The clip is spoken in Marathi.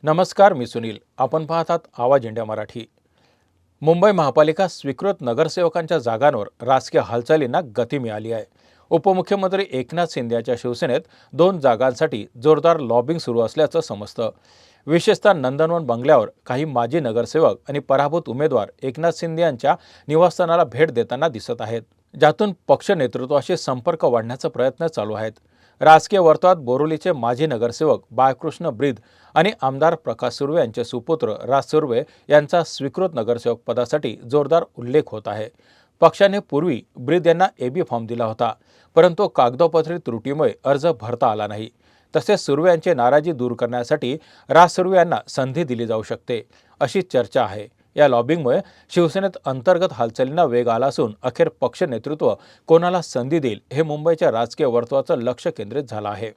नमस्कार, मी सुनील. आपण पाहतात आवाज इंडिया मराठी. मुंबई महापालिका स्वीकृत नगरसेवकांच्या जागांवर राजकीय हालचालींना गती मिळाली आहे. उपमुख्यमंत्री एकनाथ शिंदे यांच्या शिवसेनेत 2 जागांसाठी जोरदार लॉबिंग सुरू असल्याचं समजतं. विशेषतः नंदनवन बंगल्यावर काही माजी नगरसेवक आणि पराभूत उमेदवार एकनाथ शिंदे यांच्या निवासस्थानाला भेट देताना दिसत आहेत, ज्यातून पक्ष नेतृत्वाशी संपर्क वाढण्याचा प्रयत्न चालू आहेत. राजकीय वर्तुळात बोरिवलीचे माजी नगरसेवक बाळकृष्ण ब्रीद आणि आमदार प्रकाश सुर्वे यांचे सुपुत्र राज सुर्वे यांचा स्वीकृत नगरसेवक पदासाठी जोरदार उल्लेख होत आहे. पक्षाने पूर्वी ब्रीद यांना एबी फॉर्म दिला होता, परंतु कागदोपत्री त्रुटीमुळे अर्ज भरता आला नाही. तसेच सुर्वे यांची नाराजी दूर करण्यासाठी राज सुर्वे यांना संधी दिली जाऊ शकते, अशी चर्चा आहे. या लॉबिंगमुळे शिवसेनेत अंतर्गत हालचालींना वेग आला असून अखेर पक्ष नेतृत्व कोणाला संधी देईल हे मुंबईच्या राजकीय वर्तुळाचं लक्ष केंद्रित झालं आहे.